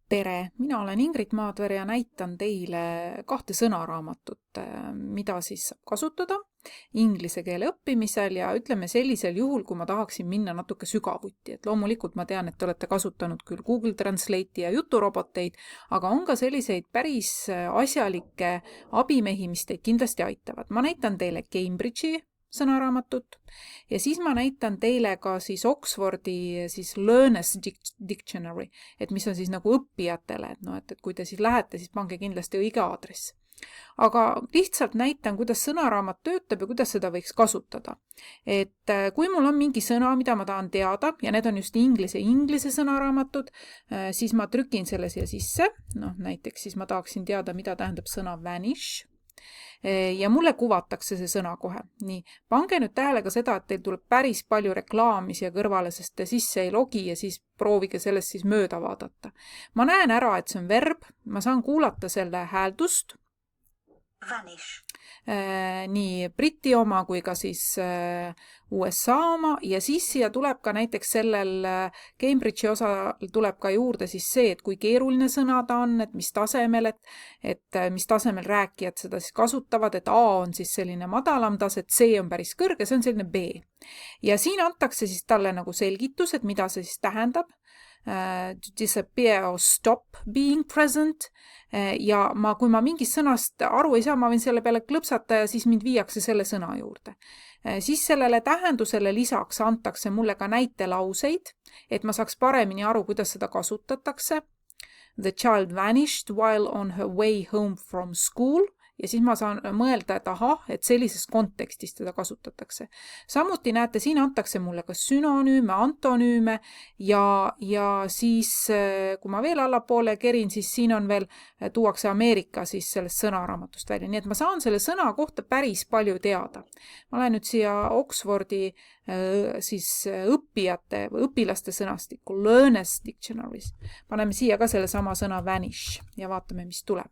Tere, mina olen Ingrid Maadver ja näitan teile kahte sõnaraamatut, mida siis saab kasutada inglise keele õppimisel ja ütleme sellisel juhul, kui ma tahaksin minna natuke sügavuti. Et loomulikult ma tean, et te olete kasutanud küll Google Translate'i ja juturoboteid, aga on ka selliseid päris asjalikke abimehi, mis teid kindlasti aitavad. Ma näitan teile Cambridge'i sõnaraamatut ja siis ma näitan teile ka siis Oxfordi siis Learners Dictionary, et mis on siis nagu õppijatele, et kui te siis lähete, siis pange kindlasti õige aadress. Aga lihtsalt näitan, kuidas sõnaraamat töötab ja kuidas seda võiks kasutada. Et kui mul on mingi sõna, mida ma tahan teada, ja need on just inglise sõnaraamatud, siis ma trükin selle siia sisse. Näiteks siis ma tahaksin teada, mida tähendab sõna vanish. Ja mulle kuvatakse see sõna kohe. Nii, pange nüüd tähele ka seda, et teil tuleb päris palju reklaami siia kõrvale, sest te sisse ei logi ja siis proovige sellest siis mööda vaadata. Ma näen ära, et see on verb, ma saan kuulata selle hääldust. Vanish. Nii Briti oma kui ka siis USA oma ja siis siia tuleb ka näiteks sellel Cambridge'i osa tuleb ka juurde siis see, et kui keeruline sõna ta on, et mis tasemel, et mis tasemel rääkijad seda siis kasutavad, et A on siis selline madalam tase, et C on päris kõrge, see on selline B. Ja siin antakse siis talle nagu selgitus, et mida see siis tähendab. To disappear or stop being present ja kui ma mingist sõnast aru ei saa, ma võin selle peale klõpsata ja siis mind viiakse selle sõna juurde. Siis sellele tähendusele lisaks antakse mulle ka näitelauseid, et ma saaks paremini aru, kuidas seda kasutatakse. The child vanished while on her way home from school. Ja siis ma saan mõelda, et sellises kontekstis teda kasutatakse. Samuti näete, siin antakse mulle ka synonüüme, antonüüme ja siis, kui ma veel allapoole kerin, siis siin on veel, tuuakse Ameerika siis sellest sõnaraamatust välja. Nii et ma saan selle sõna kohta päris palju teada. Ma lähen nüüd siia Oxfordi siis õppijate või õpilaste sõnastikku, Learners Dictionaries. Paneme siia ka selle sama sõna vanish ja vaatame, mis tuleb.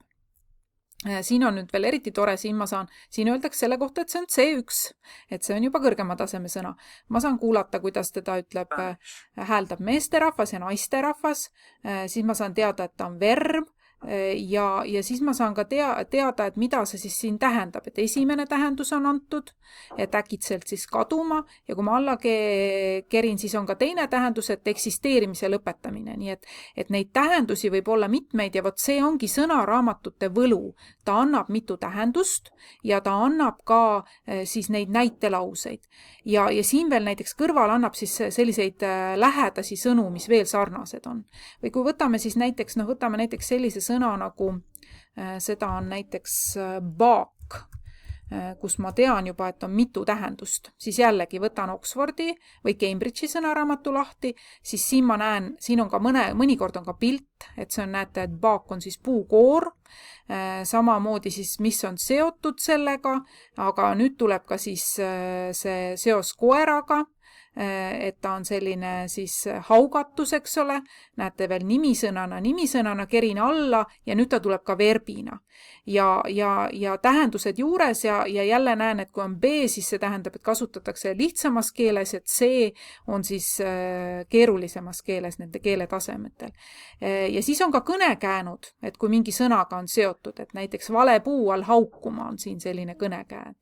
Siin on nüüd veel eriti tore, siin öeldakse selle kohta, et see on C1, et see on juba kõrgema taseme sõna. Ma saan kuulata, kuidas teda ütleb, hääldab meesterahvas ja naisterahvas, siis ma saan teada, et ta on verb ja siis ma saan ka teada, et mida see siis siin tähendab, et esimene tähendus on antud, et äkitselt siis kaduma ja kui ma alla kerin, siis on ka teine tähendus, et eksisteerimise lõpetamine, nii et neid tähendusi võib olla mitmeid ja vot see ongi sõnaraamatute võlu. Ta annab mitu tähendust ja ta annab ka siis neid näitelauseid ja siin veel näiteks kõrval annab siis selliseid lähedasi sõnu, mis veel sarnased on. Või kui võtame siis näiteks, võtame näiteks sellise sõna nagu, seda on näiteks baak, kus ma tean juba, et on mitu tähendust, siis jällegi võtan Oxfordi või Cambridge'i sõnaraamatu lahti, siis siin ma näen, siin on ka mõnikord on ka pilt, et see on, näete, et baak on siis puukoor, samamoodi siis, mis on seotud sellega, aga nüüd tuleb ka siis see seos koeraga, et ta on selline siis haugatus, eks ole, näete veel nimisõnana kerin alla ja nüüd ta tuleb ka verbina. Ja tähendused juures ja jälle näen, et kui on B, siis see tähendab, et kasutatakse lihtsamas keeles, et C on siis keerulisemas keeles nende keeletasemetel. Ja siis on ka kõnekäänud, et kui mingi sõnaga on seotud, et näiteks vale puu all haukuma on siin selline kõnekäänd.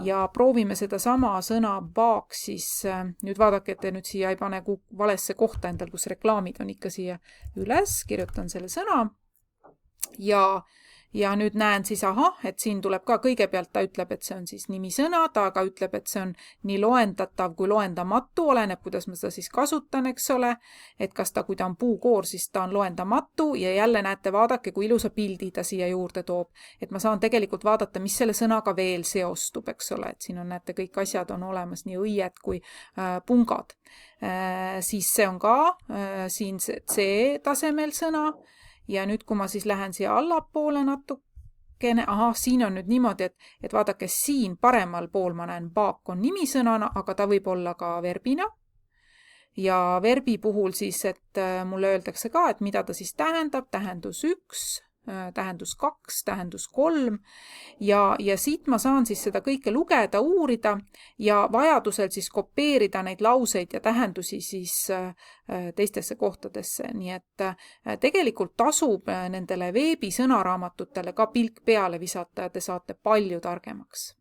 Ja proovime seda sama sõna baak, siis nüüd vaadake, et te nüüd siia ei pane valesse kohta endal, kus reklaamid on ikka siia üles, kirjutan selle sõna ja nüüd näen siis, et siin tuleb ka kõigepealt, ta ütleb, et see on siis nimisõna, ta aga ütleb, et see on nii loendatav kui loendamatu, oleneb, kuidas ma seda siis kasutan, eks ole, et kas ta, kui ta on puukoor, siis ta on loendamatu ja jälle näete, vaadake, kui ilusa pildi ta siia juurde toob, et ma saan tegelikult vaadata, mis selle sõnaga veel seostub, eks ole, et siin on, näete, kõik asjad on olemas, nii õied kui pungad. Siis see on ka siin C-tasemel sõna. Ja nüüd, kui ma siis lähen siia allapoole natukene, siin on nüüd niimoodi, et vaadake siin paremal pool ma näen baak on nimisõnana, aga ta võib olla ka verbina. Ja verbi puhul siis, et mulle öeldakse ka, et mida ta siis tähendab, tähendus 1, tähendus 2, tähendus 3 ja siit ma saan siis seda kõike lugeda, uurida ja vajadusel siis kopeerida neid lauseid ja tähendusi siis teistesse kohtadesse. Nii et tegelikult tasub nendele veebisõnaraamatutele ka pilk peale visata ja te saate palju targemaks.